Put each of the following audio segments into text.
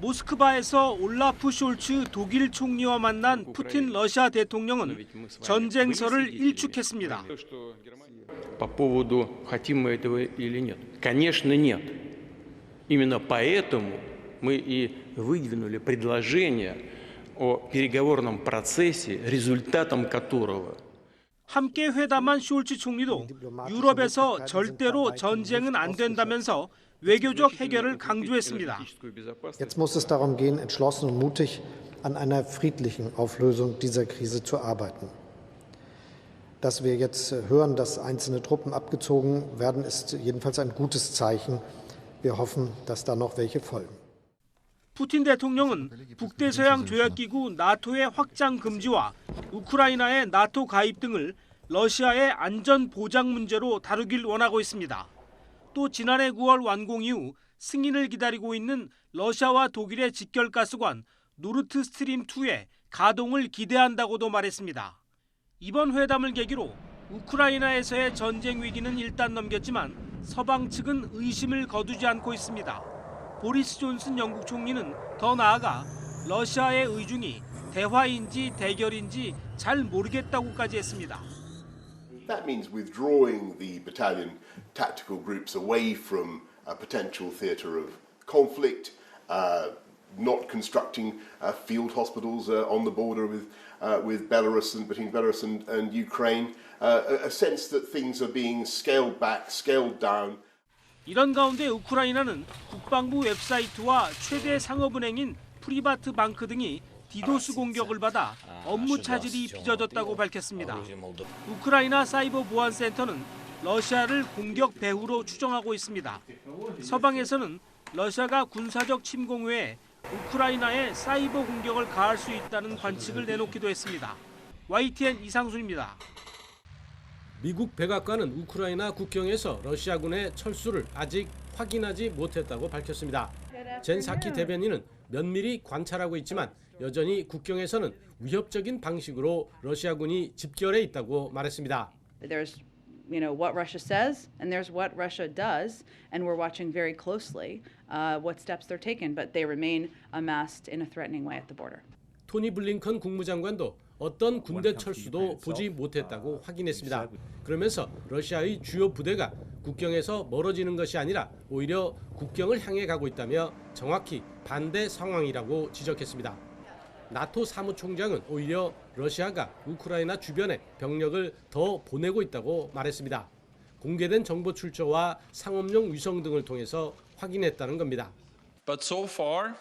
모스크바에서 올라프 숄츠 독일 총리와 만난 푸틴 러시아 대통령은 전쟁설을 일축했습니다. По поводу хотим мы этого или нет? Конечно, нет. Именно поэтому мы и выдвинули предложение о переговорном процессе, результатом которого 함께 회담한 숄츠 총리도 유럽에서 절대로 전쟁은 안 된다면서 외교적 해결을 강조했습니다. Jetzt muss es darum gehen, entschlossen und mutig an einer friedlichen Auflösung dieser Krise zu arbeiten. Dass wir jetzt hören, dass einzelne Truppen abgezogen werden, ist jedenfalls ein gutes Zeichen. Wir hoffen, dass da noch welche folgen. 푸틴 대통령은 북대서양 조약기구 나토의 확장 금지와 우크라이나의 나토 가입 등을 러시아의 안전 보장 문제로 다루길 원하고 있습니다. 또 지난해 9월 완공 이후 승인을 기다리고 있는 러시아와 독일의 직결가스관 노르트 스트림 2의 가동을 기대한다고도 말했습니다. 이번 회담을 계기로 우크라이나에서의 전쟁 위기는 일단 넘겼지만 서방 측은 의심을 거두지 않고 있습니다. 보리스 존슨 영국 총리는 더 나아가 러시아의 의중이 대화인지 대결인지 잘 모르겠다고까지 했습니다. That means withdrawing the battalion tactical groups away from a potential theatre of conflict, not constructing field hospitals on the border with Belarus and between Belarus and Ukraine, a sense that things are being scaled back, scaled down. 이런 가운데 우크라이나는 국방부 웹사이트와 최대 상업은행인 프리바트 방크 등이 디도스 공격을 받아 업무 차질이 빚어졌다고 밝혔습니다. 우크라이나 사이버 보안센터는 러시아를 공격 배후로 추정하고 있습니다. 서방에서는 러시아가 군사적 침공 외에 우크라이나에 사이버 공격을 가할 수 있다는 관측을 내놓기도 했습니다. YTN 이상순입니다. 미국 백악관은 우크라이나 국경에서 러시아군의 철수를 아직 확인하지 못했다고 밝혔습니다. 젠 사키 대변인은 면밀히 관찰하고 있지만 여전히 국경에서는 위협적인 방식으로 러시아군이 집결해 있다고 말했습니다. There's what Russia says and there's what Russia does and we're watching very closely what steps they're taken but they remain amassed in a threatening way at the border. 토니 블링컨 국무장관도 어떤 군대 철수도 보지 못했다고 확인했습니다. 그러면서 러시아의 주요 부대가 국경에서 멀어지는 것이 아니라 오히려 국경을 향해 가고 있다며 정확히 반대 상황이라고 지적했습니다. 나토 사무총장은 오히려 러시아가 우크라이나 주변에 병력을 더 보내고 있다고 말했습니다. 공개된 정보 출처와 상업용 위성 등을 통해서 확인했다는 겁니다. But so far,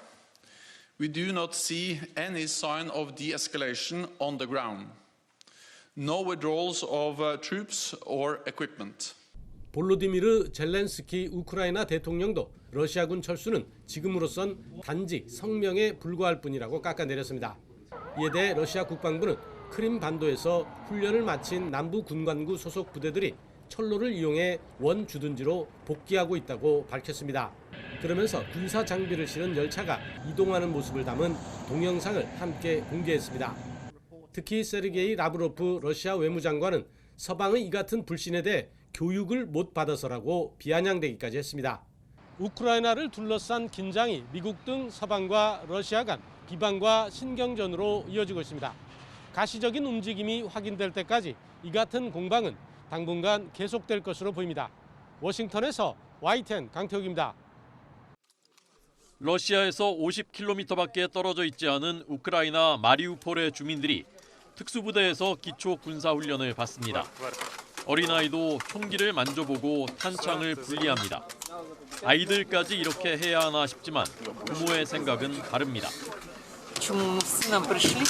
we do not see any sign of de-escalation on the ground. No withdrawals of troops or equipment. 볼로디미르 젤렌스키 우크라이나 대통령도 러시아군 철수는 지금으로선 단지 성명에 불과할 뿐이라고 깎아내렸습니다. 이에 대해 러시아 국방부는 크림 반도에서 훈련을 마친 남부 군관구 소속 부대들이 철로를 이용해 원주둔지로 복귀하고 있다고 밝혔습니다. 그러면서 군사 장비를 실은 열차가 이동하는 모습을 담은 동영상을 함께 공개했습니다. 특히 세르게이 라브로프 러시아 외무장관은 서방의 이 같은 불신에 대해 교육을 못 받아서라고 비아냥대기까지 했습니다. 우크라이나를 둘러싼 긴장이 미국 등 서방과 러시아 간 비방과 신경전으로 이어지고 있습니다. 가시적인 움직임이 확인될 때까지 이 같은 공방은 당분간 계속될 것으로 보입니다. 워싱턴에서 YTN 강태욱입니다. 러시아에서 50km밖에 떨어져 있지 않은 우크라이나 마리우폴의 주민들이 특수부대에서 기초 군사훈련을 받습니다. 어린아이도 총기를 만져보고 탄창을 분리합니다. 아이들까지 이렇게 해야 하나 싶지만 부모의 생각은 다릅니다. Почему мы с сыном пришли?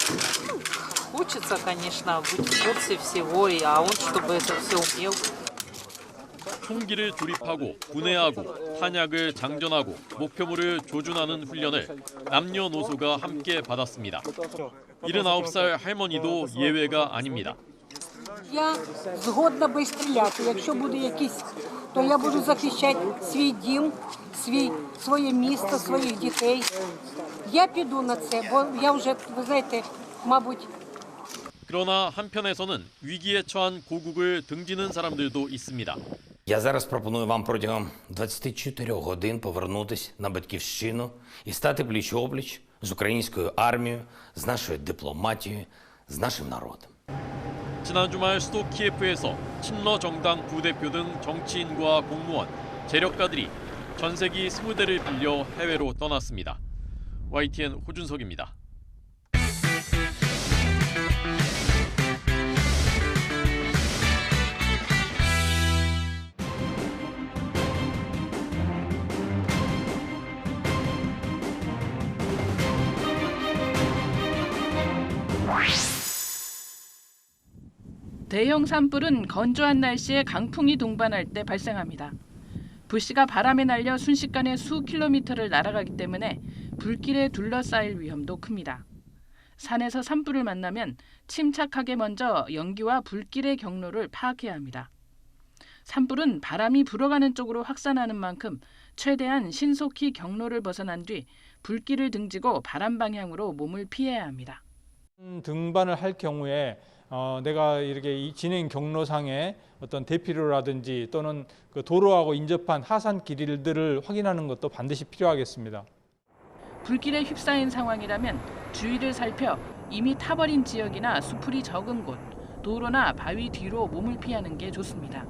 Хочется, конечно, быть в курсе всего, а он, чтобы это все умел. 총기를 조립하고 분해하고 탄약을 장전하고 목표물을 조준하는 훈련을 남녀노소가 함께 받았습니다. 79살 할머니도 예외가 아닙니다. Я згодна би стріляти. Якщо буде якісь, то я буду захищати свій дім, своє місто, своїх дітей. Я піду на це, бо я вже, ви знаєте, мабуть. 그러나 한편에서는 위기에 처한 고국을 등지는 사람들도 있습니다. Я зараз пропоную вам протягом 24 годин повернутись на батьківщину і стати пліч-опліч з українською армією, з нашою дипломатією, з нашим народом. 지난 주말 수도 키예프에서 친러 정당 부대표 등 정치인과 공무원, 재력가들이 전세기 20대를 빌려 해외로 떠났습니다. YTN 호준석입니다. 대형 산불은 건조한 날씨에 강풍이 동반할 때 발생합니다. 불씨가 바람에 날려 순식간에 수 킬로미터를 날아가기 때문에 불길에 둘러싸일 위험도 큽니다. 산에서 산불을 만나면 침착하게 먼저 연기와 불길의 경로를 파악해야 합니다. 산불은 바람이 불어가는 쪽으로 확산하는 만큼 최대한 신속히 경로를 벗어난 뒤 불길을 등지고 바람 방향으로 몸을 피해야 합니다. 등반을 할 경우에 내가 이렇게 이 진행 경로상에 어떤 대피로라든지 또는 그 도로하고 인접한 하산 길들을 확인하는 것도 반드시 필요하겠습니다. 불길에 휩싸인 상황이라면 주위를 살펴 이미 타버린 지역이나 수풀이 적은 곳, 도로나 바위 뒤로 몸을 피하는 게 좋습니다.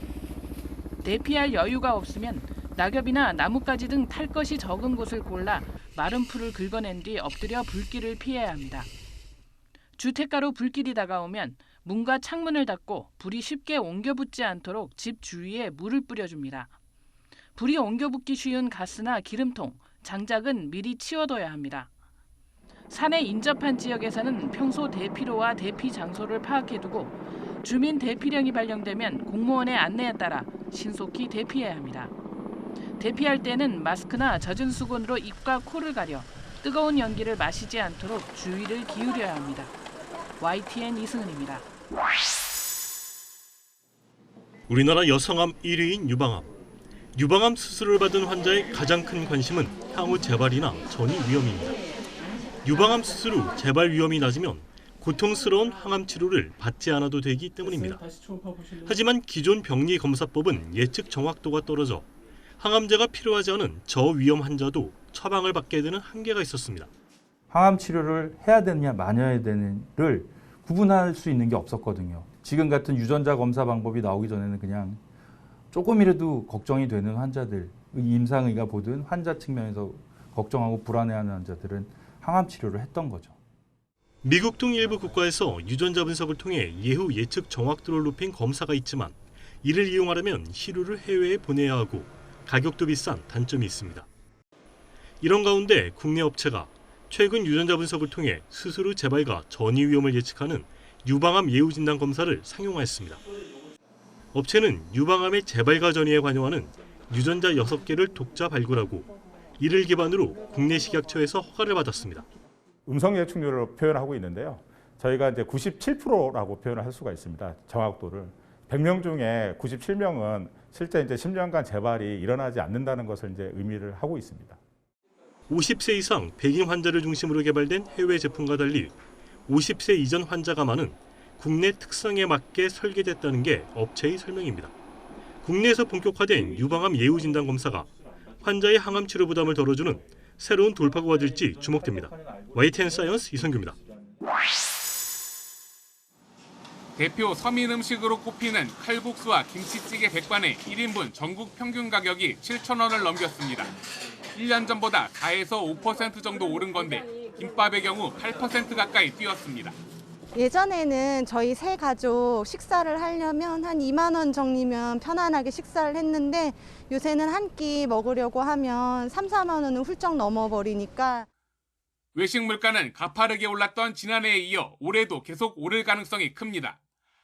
대피할 여유가 없으면 낙엽이나 나뭇가지 등 탈 것이 적은 곳을 골라 마른 풀을 긁어낸 뒤 엎드려 불길을 피해야 합니다. 주택가로 불길이 다가오면 문과 창문을 닫고 불이 쉽게 옮겨붙지 않도록 집 주위에 물을 뿌려줍니다. 불이 옮겨붙기 쉬운 가스나 기름통, 장작은 미리 치워둬야 합니다. 산에 인접한 지역에서는 평소 대피로와 대피 장소를 파악해두고 주민 대피령이 발령되면 공무원의 안내에 따라 신속히 대피해야 합니다. 대피할 때는 마스크나 젖은 수건으로 입과 코를 가려 뜨거운 연기를 마시지 않도록 주의를 기울여야 합니다. YTN 이승은입니다. 우리나라 여성암 1위인 유방암. 유방암 수술을 받은 환자의 가장 큰 관심은 향후 재발이나 전이 위험입니다. 유방암 수술 후 재발 위험이 낮으면 고통스러운 항암 치료를 받지 않아도 되기 때문입니다. 하지만 기존 병리 검사법은 예측 정확도가 떨어져 항암제가 필요하지 않은 저위험 환자도 처방을 받게 되는 한계가 있었습니다. 항암 치료를 해야 되느냐 마녀야 되느냐를 구분할 수 있는 게 없었거든요. 지금 같은 유전자 검사 방법이 나오기 전에는 그냥 조금이라도 걱정이 되는 환자들, 임상의가 보든 환자 측면에서 걱정하고 불안해하는 환자들은 항암 치료를 했던 거죠. 미국 등 일부 국가에서 유전자 분석을 통해 예후 예측 정확도를 높인 검사가 있지만 이를 이용하려면 시료를 해외에 보내야 하고 가격도 비싼 단점이 있습니다. 이런 가운데 국내 업체가 최근 유전자 분석을 통해 수술 후 재발과 전이 위험을 예측하는 유방암 예후진단 검사를 상용화했습니다. 업체는 유방암의 재발과 전이에 관여하는 유전자 6개를 독자 발굴하고 이를 기반으로 국내 식약처에서 허가를 받았습니다. 음성 예측률을 표현하고 있는데요. 저희가 이제 97%라고 표현을 할 수가 있습니다. 정확도를. 100명 중에 97명은 실제 이제 10년간 재발이 일어나지 않는다는 것을 이제 의미를 하고 있습니다. 50세 이상 백인 환자를 중심으로 개발된 해외 제품과 달리 50세 이전 환자가 많은 국내 특성에 맞게 설계됐다는 게 업체의 설명입니다. 국내에서 본격화된 유방암 예후 진단 검사가 환자의 항암 치료 부담을 덜어주는 새로운 돌파구가 될지 주목됩니다. YTN 사이언스 이성규입니다. 대표 서민 음식으로 꼽히는 칼국수와 김치찌개 백반의 1인분 전국 평균 가격이 7,000원을 넘겼습니다. 1년 전보다 4에서 5% 정도 오른 건데 김밥의 경우 8% 가까이 뛰었습니다. 예전에는 저희 세 가족 식사를 하려면 한 2만 원 정도면 편안하게 식사를 했는데 요새는 한 끼 먹으려고 하면 3, 4만 원은 훌쩍 넘어버리니까. 외식 물가는 가파르게 올랐던 지난해에 이어 올해도 계속 오를 가능성이 큽니다.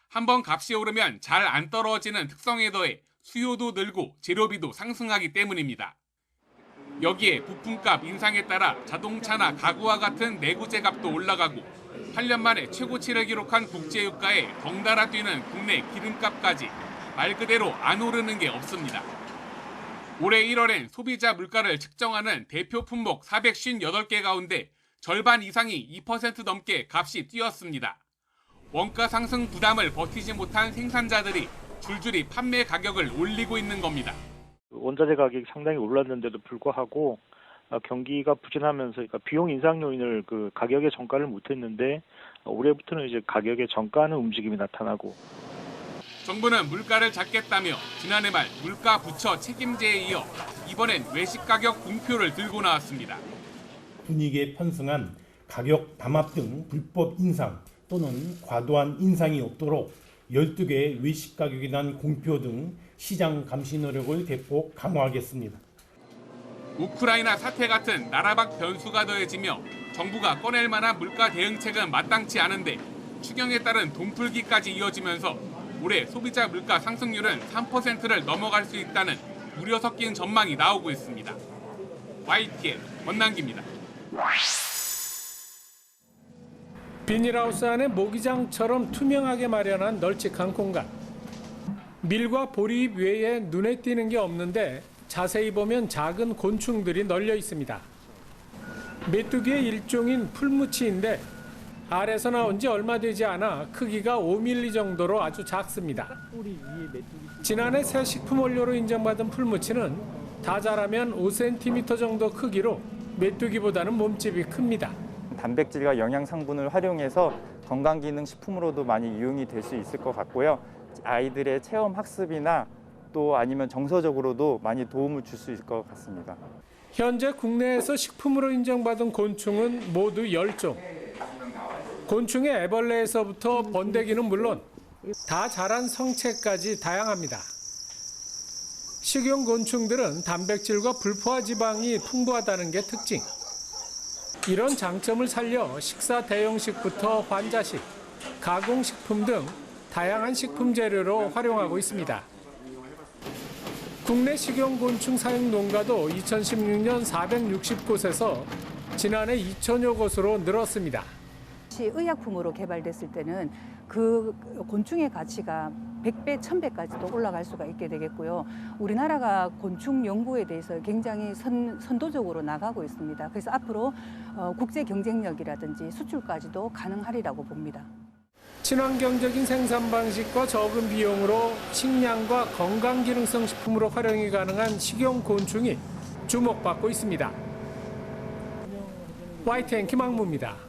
한번 값이 오르면 잘 안 떨어지는 특성에 더해 수요도 늘고 재료비도 상승하기 때문입니다. 여기에 부품값 인상에 따라 자동차나 가구와 같은 내구재 값도 올라가고 8년 만에 최고치를 기록한 국제유가에 덩달아 뛰는 국내 기름값까지 말 그대로 안 오르는 게 없습니다. 올해 1월엔 소비자 물가를 측정하는 대표 품목 458개 가운데 절반 이상이 2% 넘게 값이 뛰었습니다. 원가 상승 부담을 버티지 못한 생산자들이 줄줄이 판매 가격을 올리고 있는 겁니다. 원자재 가격이 상당히 올랐는데도 불구하고 경기가 부진하면서 그러니까 비용 인상 요인을 가격에 전가를 못했는데 올해부터는 이제 가격에 전가하는 움직임이 나타나고. 정부는 물가를 잡겠다며 지난해 말 물가 부처 책임제에 이어 이번엔 외식 가격 공표를 들고 나왔습니다. 분위기에 편승한 가격 담합 등 불법 인상 또는 과도한 인상이 없도록 12개의 외식 가격에 대한 공표 등 시장 감시 노력을 대폭 강화하겠습니다. 우크라이나 사태 같은 나라 밖 변수가 더해지며 정부가 꺼낼 만한 물가 대응책은 마땅치 않은데 추경에 따른 돈풀기까지 이어지면서 올해 소비자 물가 상승률은 3%를 넘어갈 수 있다는 우려 섞인 전망이 나오고 있습니다. YTN 권남기입니다. 비닐하우스 안에 모기장처럼 투명하게 마련한 널찍한 공간. 밀과 보리잎 외에 눈에 띄는 게 없는데 자세히 보면 작은 곤충들이 널려 있습니다. 메뚜기의 일종인 풀무치인데 알에서 나온 지 얼마 되지 않아 크기가 5mm 정도로 아주 작습니다. 지난해 새 식품 원료로 인정받은 풀무치는 다 자라면 5cm 정도 크기로 메뚜기보다는 몸집이 큽니다. 단백질과 영양 성분을 활용해서 건강기능식품으로도 많이 이용이 될 수 있을 것 같고요. 아이들의 체험 학습이나 또 아니면 정서적으로도 많이 도움을 줄 수 있을 것 같습니다. 현재 국내에서 식품으로 인정받은 곤충은 모두 10종. 곤충의 애벌레에서부터 번데기는 물론 다 자란 성체까지 다양합니다. 식용 곤충들은 단백질과 불포화 지방이 풍부하다는 게 특징. 이런 장점을 살려 식사 대용식부터 환자식, 가공식품 등 다양한 식품 재료로 활용하고 있습니다. 국내 식용곤충 사육 농가도 2016년 460곳에서 지난해 2천여 곳으로 늘었습니다. 의약품으로 개발됐을 때는 그 곤충의 가치가 100배, 1000배까지도 올라갈 수가 있게 되겠고요. 우리나라가 곤충 연구에 대해서 굉장히 선도적으로 나가고 있습니다. 그래서 앞으로 국제 경쟁력이라든지 수출까지도 가능하리라고 봅니다. 친환경적인 생산 방식과 적은 비용으로 식량과 건강기능성 식품으로 활용이 가능한 식용곤충이 주목받고 있습니다. YTN 김학무입니다.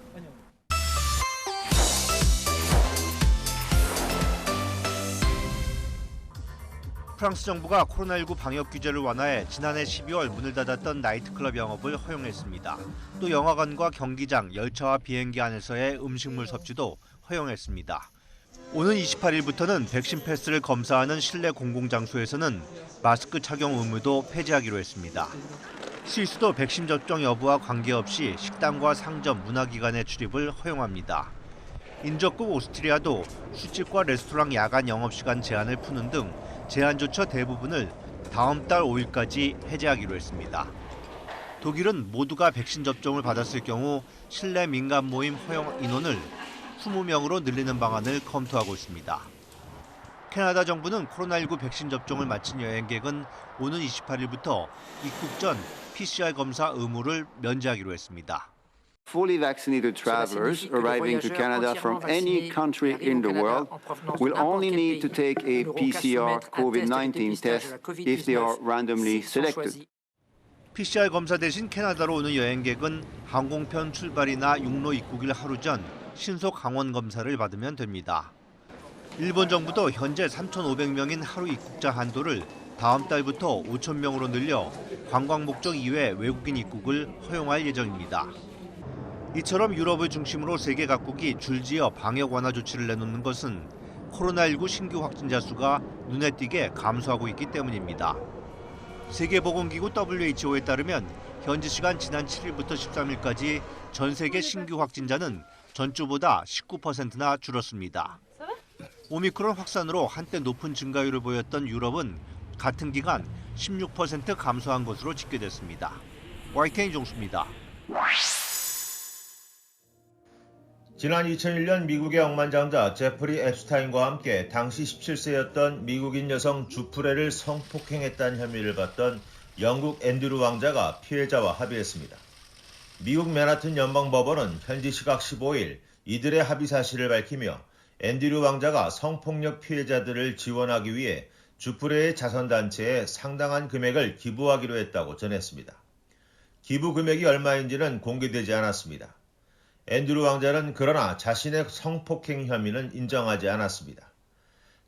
프랑스 정부가 코로나19 방역 규제를 완화해 지난해 12월 문을 닫았던 나이트클럽 영업을 허용했습니다. 또 영화관과 경기장, 열차와 비행기 안에서의 음식물 섭취도 허용했습니다. 오는 28일부터는 백신 패스를 검사하는 실내 공공장소에서는 마스크 착용 의무도 폐지하기로 했습니다. 스위스도 백신 접종 여부와 관계없이 식당과 상점, 문화기관의 출입을 허용합니다. 인접국 오스트리아도 술집과 레스토랑 야간 영업시간 제한을 푸는 등 제한 조처 대부분을 다음 달 5일까지 해제하기로 했습니다. 독일은 모두가 백신 접종을 받았을 경우 실내 민간 모임 허용 인원을 20명으로 늘리는 방안을 검토하고 있습니다. 캐나다 정부는 코로나19 백신 접종을 마친 여행객은 오는 28일부터 입국 전 PCR 검사 의무를 면제하기로 했습니다. Fully vaccinated travelers arriving to Canada from any country in the world will only need to take a PCR COVID-19 test if they are randomly selected. PCR 검사 대신 캐나다로 오는 여행객은 항공편 출발이나 육로 입국일 하루 전 신속 항원 검사를 받으면 됩니다. 일본 정부도 현재 3,500명인 하루 입국자 한도를 다음 달부터 5,000명으로 늘려 관광 목적 이외 외국인 입국을 허용할 예정입니다. 이처럼 유럽을 중심으로 세계 각국이 줄지어 방역 완화 조치를 내놓는 것은 코로나19 신규 확진자 수가 눈에 띄게 감소하고 있기 때문입니다. 세계보건기구 WHO에 따르면 현지 시간 지난 7일부터 13일까지 전 세계 신규 확진자는 전주보다 19%나 줄었습니다. 오미크론 확산으로 한때 높은 증가율을 보였던 유럽은 같은 기간 16% 감소한 것으로 집계됐습니다. YTN 이종수입니다. 지난 2001년 미국의 억만장자 제프리 앱스타인과 함께 당시 17세였던 미국인 여성 주프레를 성폭행했다는 혐의를 받던 영국 앤드루 왕자가 피해자와 합의했습니다. 미국 맨하튼 연방법원은 현지 시각 15일 이들의 합의 사실을 밝히며 앤드류 왕자가 성폭력 피해자들을 지원하기 위해 주프레의 자선단체에 상당한 금액을 기부하기로 했다고 전했습니다. 기부 금액이 얼마인지는 공개되지 않았습니다. 앤드류 왕자는 그러나 자신의 성폭행 혐의는 인정하지 않았습니다.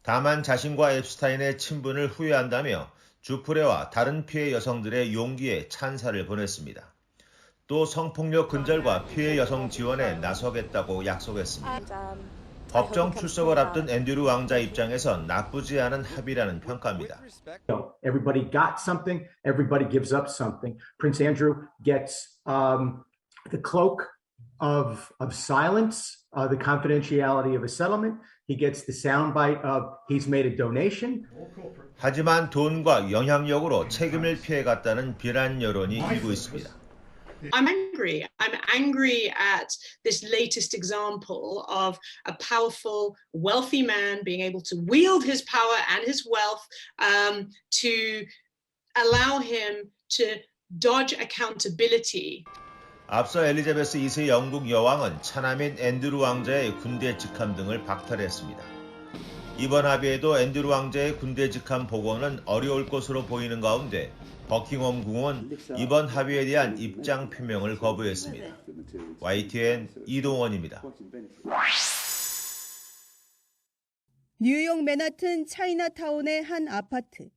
다만 자신과 앱스타인의 친분을 후회한다며 주프레와 다른 피해 여성들의 용기에 찬사를 보냈습니다. 또 성폭력 근절과 피해 여성 지원에 나서겠다고 약속했습니다. 법정 출석을 앞둔 앤드류 왕자 입장에선 나쁘지 않은 합의라는 평가입니다. Everybody got something. Everybody gives up something. Prince Andrew gets the cloak of silence, the confidentiality of a settlement. He gets the soundbite of he's made a donation. 하지만 돈과 영향력으로 책임을 피해갔다는 비난 여론이 일고 있습니다. I'm angry. I'm angry at this latest example of a powerful, wealthy man being able to wield his power and his wealth to allow him to dodge accountability. 앞서 엘리자베스 2세 영국 여왕은 차남인 앤드류 왕자의 군대 직함 등을 박탈했습니다. 이번 합의에도 앤드류 왕자의 군대 직함 복원은 어려울 것으로 보이는 가운데 버킹엄 궁은 이번 합의에 대한 입장 표명을 거부했습니다. YTN 이동원입니다. 뉴욕 맨하튼 차이나타운의 한 아파트.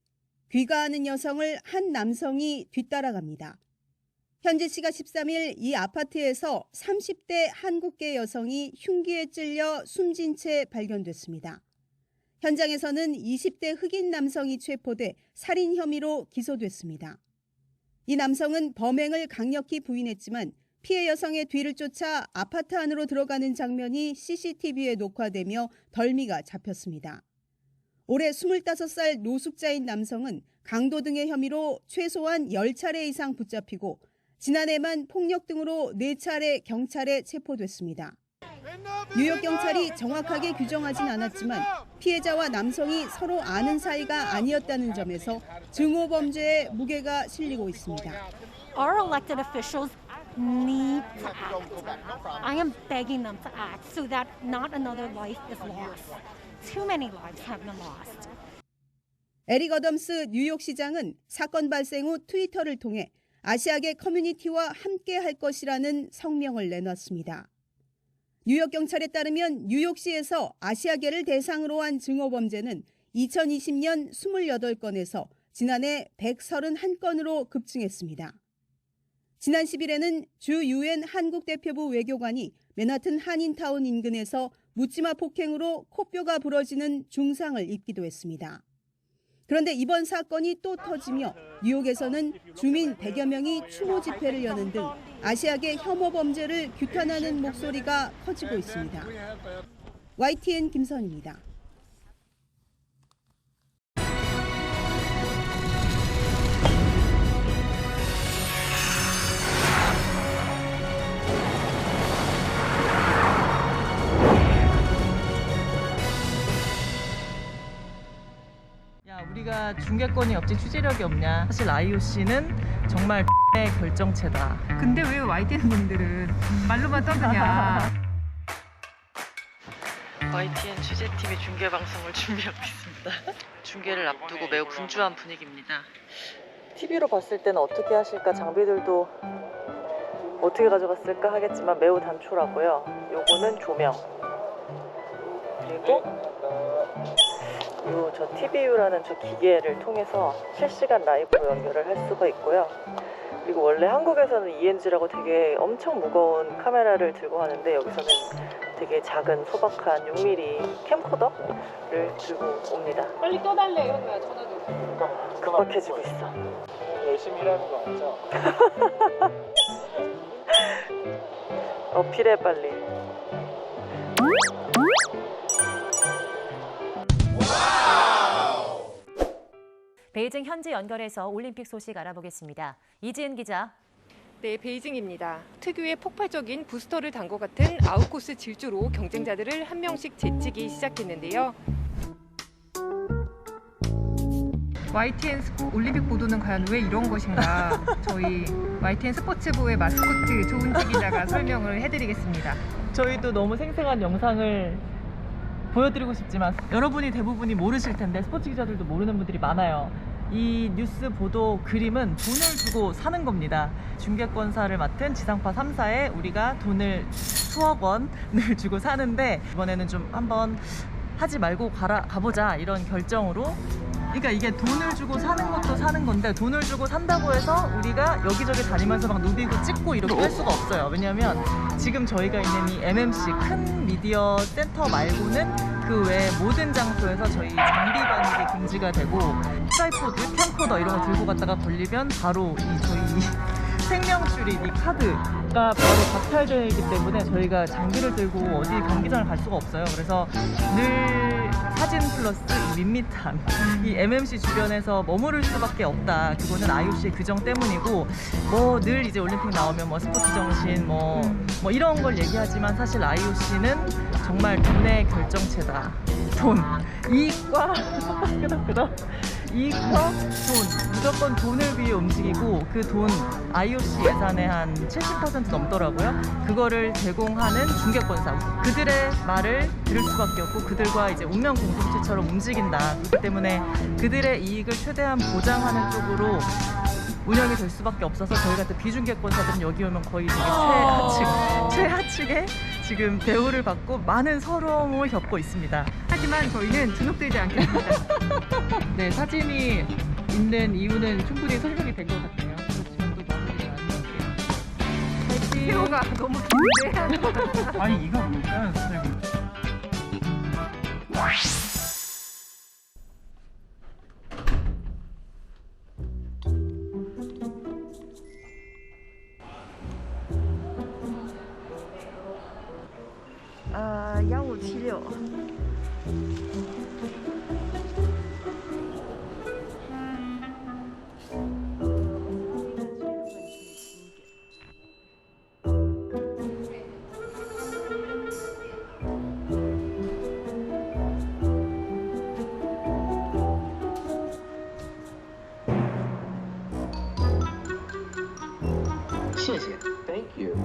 귀가하는 여성을 한 남성이 뒤따라갑니다. 현지 시각 13일 이 아파트에서 30대 한국계 여성이 흉기에 찔려 숨진 채 발견됐습니다. 현장에서는 20대 흑인 남성이 체포돼 살인 혐의로 기소됐습니다. 이 남성은 범행을 강력히 부인했지만 피해 여성의 뒤를 쫓아 아파트 안으로 들어가는 장면이 CCTV에 녹화되며 덜미가 잡혔습니다. 올해 25살 노숙자인 남성은 강도 등의 혐의로 최소한 10차례 이상 붙잡히고 지난해만 폭력 등으로 4차례 경찰에 체포됐습니다. 뉴욕 경찰이 정확하게 규정하진 않았지만 피해자와 남성이 서로 아는 사이가 아니었다는 점에서 증오 범죄에 무게가 실리고 있습니다. Our elected officials need to act. I am begging them to act so that not another life is lost. Too many lives have been lost. 에릭 어덤스 뉴욕시장은 사건 발생 후 트위터를 통해 아시아계 커뮤니티와 함께 할 것이라는 성명을 내놨습니다. 뉴욕 경찰에 따르면 뉴욕시에서 아시아계를 대상으로 한 증오범죄는 2020년 28건에서 지난해 131건으로 급증했습니다. 지난 10일에는 주 유엔 한국 대표부 외교관이 맨하튼 한인타운 인근에서 묻지마 폭행으로 코뼈가 부러지는 중상을 입기도 했습니다. 그런데 이번 사건이 또 터지며 뉴욕에서는 주민 100여 명이 추모 집회를 여는 등 아시아계 혐오 범죄를 규탄하는 목소리가 커지고 있습니다. YTN 김선입니다. 우리가 중계권이 없지 취재력이 없냐. 사실 IOC는 정말 의 결정체다. 근데 왜 YTN 분들은 말로만 떠드냐. YTN 취재팀이 중계 방송을 준비하고 있습니다. 중계를 앞두고 매우 분주한 분위기입니다. TV로 봤을 때는 어떻게 하실까, 장비들도 어떻게 가져갔을까 하겠지만 매우 단촐하고요. 요거는 조명. 그리고 저 TVU라는 저 기계를 통해서 실시간 라이브로 연결을 할 수가 있고요. 그리고 원래 한국에서는 ENG라고 되게 엄청 무거운 카메라를 들고 하는데 여기서는 되게 작은 소박한 6mm 캠코더를 들고 옵니다. 빨리 떠달래 이런 거야, 전화도. 급박해지고 있어. 열심히 일하는 거 맞죠? 어필해 빨리. 베이징 현지 연결해서 올림픽 소식 알아보겠습니다. 이지은 기자. 네, 베이징입니다. 특유의 폭발적인 부스터를 단 것 같은 아웃코스 질주로 경쟁자들을 한 명씩 제치기 시작했는데요. YTN 올림픽 보도는 과연 왜 이런 것인가? 저희 YTN 스포츠부의 마스코트 조은지 기자가 설명을 해드리겠습니다. 저희도 너무 생생한 영상을 보여드리고 싶지만 여러분이 대부분이 모르실 텐데 스포츠 기자들도 모르는 분들이 많아요. 이 뉴스 보도 그림은 돈을 주고 사는 겁니다. 중개권사를 맡은 지상파 3사에 우리가 돈을 수억 원을 주고 사는데 이번에는 좀 한번 하지 말고 가보자 이런 결정으로. 그러니까 이게 돈을 주고 사는 것도 사는 건데 돈을 주고 산다고 해서 우리가 여기저기 다니면서 막 누비고 찍고 이렇게 할 수가 없어요. 왜냐하면 지금 저희가 있는 이 MMC 큰 미디어 센터 말고는 그 외 모든 장소에서 저희 장비 반입이 금지가 되고 트라이포드, 캠코더 이런 거 들고 갔다가 걸리면 바로 이 저희 생명줄인 이 카드가 바로 박탈되기 때문에 저희가 장비를 들고 어디 경기장을 갈 수가 없어요. 그래서 늘 사진 플러스 이 밋밋한 이 MMC 주변에서 머무를 수밖에 없다. 그거는 IOC의 규정 때문이고 뭐 늘 이제 올림픽 나오면 뭐 스포츠 정신 뭐 이런 걸 얘기하지만 사실 IOC는 정말 돈의 결정체다. 돈, 이익과 끄덕끄덕 이익과 돈, 무조건 돈을 위해 움직이고 그 돈 IOC 예산의 한 70% 넘더라고요. 그거를 제공하는 중개권사, 그들의 말을 들을 수밖에 없고 그들과 이제 운명 공동체처럼 움직인다. 그렇기 때문에 그들의 이익을 최대한 보장하는 쪽으로 운영이 될 수밖에 없어서 저희 같은 비중개권사들은 여기 오면 거의 되게 최하층에 지금 대우를 받고 많은 서러움을 겪고 있습니다. 하지만 저희는 주눅들지 않겠습니다. 네, 사진이 있는 이유는 충분히 설명이 된 것 같아요. 그렇지만 또 마무리를 안 할게요. 새우가 너무 긴데? 아니 이거 뭘까요, 선생님? 아, 1576.谢谢. Thank you.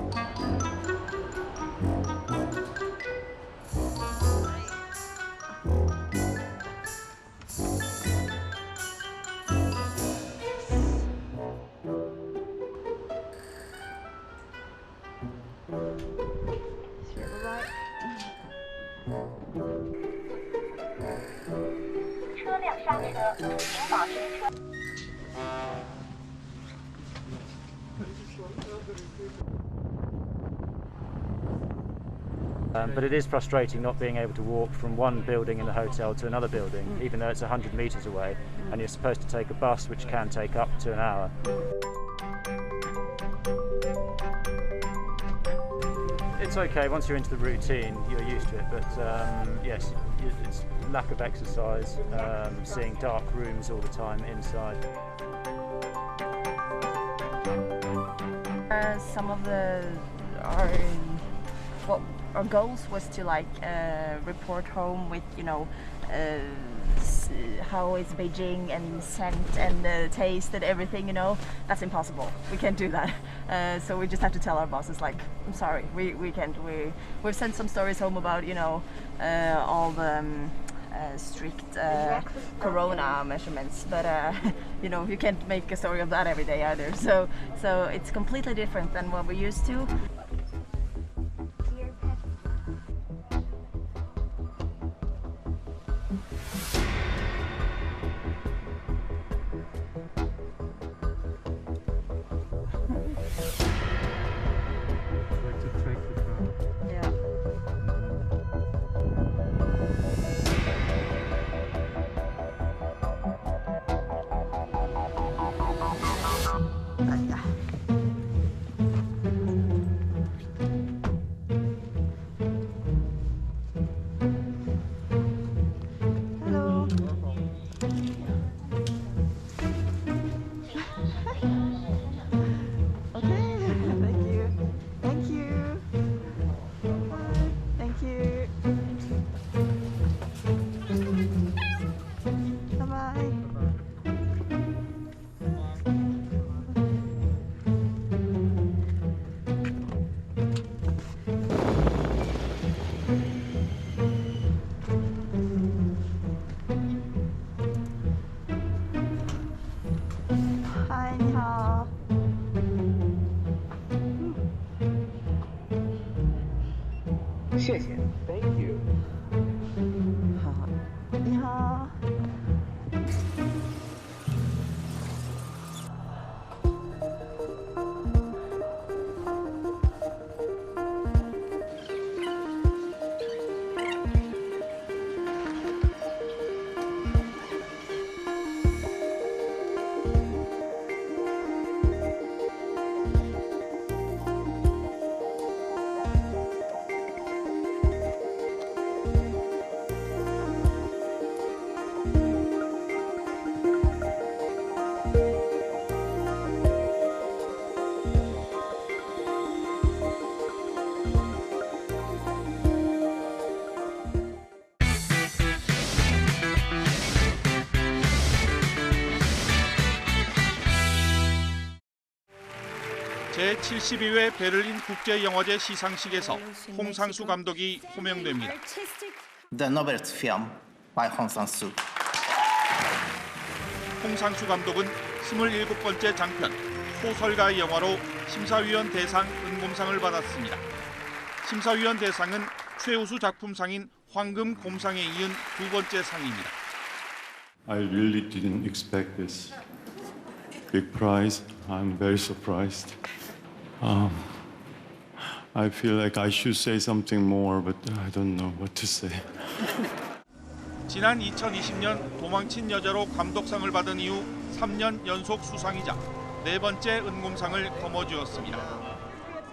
But it is frustrating not being able to walk from one building in the hotel to another building, even though it's 100 metres away, and you're supposed to take a bus which can take up to an hour. It's okay, once you're into the routine, you're used to it, but yes, it's lack of exercise, seeing dark rooms all the time inside. Some of our goals was to report home with how is Beijing and scent and the taste and everything. That's impossible. We can't do that. So we just have to tell our bosses I'm sorry, we can't. We've sent some stories home about all the strict corona measurements, but you can't make a story of that every day either. So it's completely different than what we're used to. 谢谢。Thank you。好，你好。 제72회 베를린 국제영화제 시상식에서 홍상수 감독이 호명됩니다. The Novelist Film by Hong Sang-soo. 홍상수 감독은 27번째 장편 소설가의 영화로 심사위원 대상 은곰상을 받았습니다. 심사위원 대상은 최우수 작품상인 황금 곰상에 이은 두 번째 상입니다. I really didn't expect this big prize. I'm very surprised. I feel like I should say something more, but I don't know what to say. 지난 2020년 도망친 여자로 감독상을 받은 이후 3년 연속 수상이자 네 번째 은곰상을 거머쥐었습니다.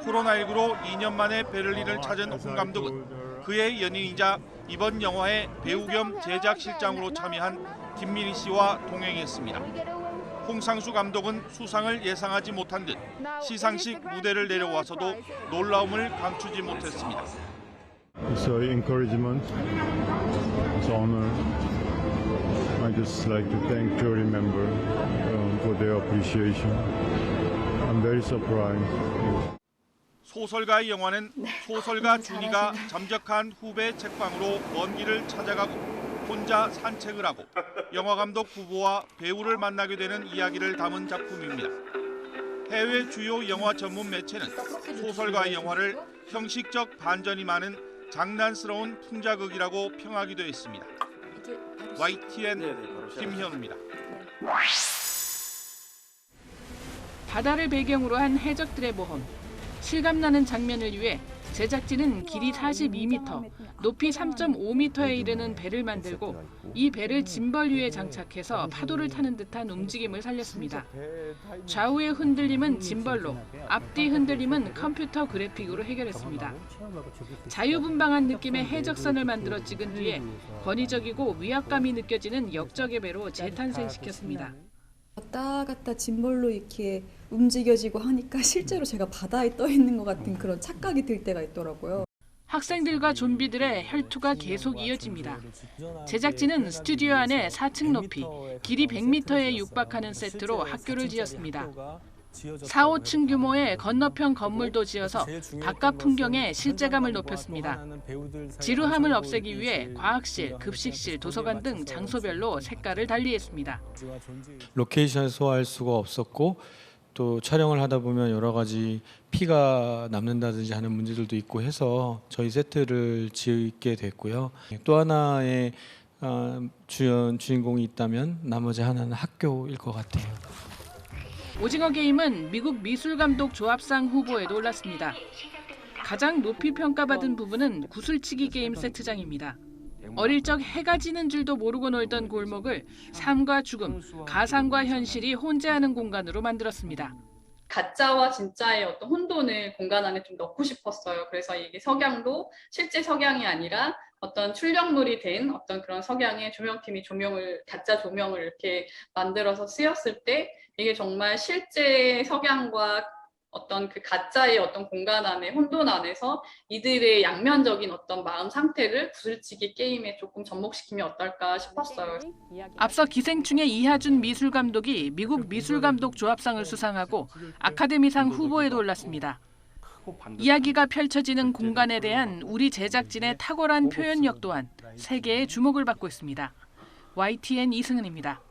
코로나19로 2년 만에 베를린을 찾은 홍 감독은 그의 연인이자 이번 영화의 배우 겸 제작실장으로 참여한 김민희 씨와 동행했습니다. 홍상수 감독은 수상을 예상하지 못한 듯 시상식 무대를 내려와서도 놀라움을 감추지 못했습니다. It's an encouragement. It's an honor. I just like to thank jury member for their appreciation. I'm very surprised. 소설가의 영화는 소설가 준이가 잠적한 후배 책방으로 먼 길을 찾아가고 혼자 산책을 하고 영화감독 부부와 배우를 만나게 되는 이야기를 담은 작품입니다. 해외 주요 영화 전문 매체는 소설가의 영화를 형식적 반전이 많은 장난스러운 풍자극이라고 평하기도 했습니다. YTN 김현우입니다. 바다를 배경으로 한 해적들의 모험. 실감나는 장면을 위해 제작진은 길이 42m, 높이 3.5m에 이르는 배를 만들고 이 배를 짐벌 위에 장착해서 파도를 타는 듯한 움직임을 살렸습니다. 좌우의 흔들림은 짐벌로, 앞뒤 흔들림은 컴퓨터 그래픽으로 해결했습니다. 자유분방한 느낌의 해적선을 만들어 찍은 뒤에 권위적이고 위압감이 느껴지는 역적의 배로 재탄생시켰습니다. 왔다 갔다 짐벌로 이렇게 움직여지고 하니까 실제로 제가 바다에 떠 있는 것 같은 그런 착각이 들 때가 있더라고요. 학생들과 좀비들의 혈투가 계속 이어집니다. 제작진은 스튜디오 안에 4층 높이, 길이 100m에 육박하는 세트로 학교를 지었습니다. 4, 5층 규모의 건너편 건물도 지어서 바깥 풍경에 실제감을 높였습니다. 지루함을 없애기 위해 과학실, 급식실, 도서관 등 장소별로 색깔을 달리했습니다. 로케이션을 소화할 수가 없었고 또 촬영을 하다 보면 여러 가지 피가 남는다든지 하는 문제들도 있고 해서 저희 세트를 짓게 됐고요. 또 하나의 주인공이 있다면 나머지 하나는 학교일 것 같아요. 오징어 게임은 미국 미술감독 조합상 후보에도 올랐습니다. 가장 높이 평가받은 부분은 구슬치기 게임 세트장입니다. 어릴 적 해가 지는 줄도 모르고 놀던 골목을 삶과 죽음, 가상과 현실이 혼재하는 공간으로 만들었습니다. 가짜와 진짜의 어떤 혼돈을 공간 안에 좀 넣고 싶었어요. 그래서 이게 석양도 실제 석양이 아니라 어떤 출력물이 된 어떤 그런 석양의 조명팀이 가짜 조명을 이렇게 만들어서 쓰였을 때 이게 정말 실제 석양과 어떤 그 가짜의 어떤 공간 안에 혼돈 안에서 이들의 양면적인 어떤 마음 상태를 구슬치기 게임에 조금 접목시키면 어떨까 싶었어요. 앞서 기생충의 이하준 미술감독이 미국 미술감독 조합상을 수상하고 아카데미상 후보에도 올랐습니다. 이야기가 펼쳐지는 공간에 대한 우리 제작진의 탁월한 표현력 또한 세계의 주목을 받고 있습니다. YTN 이승은입니다.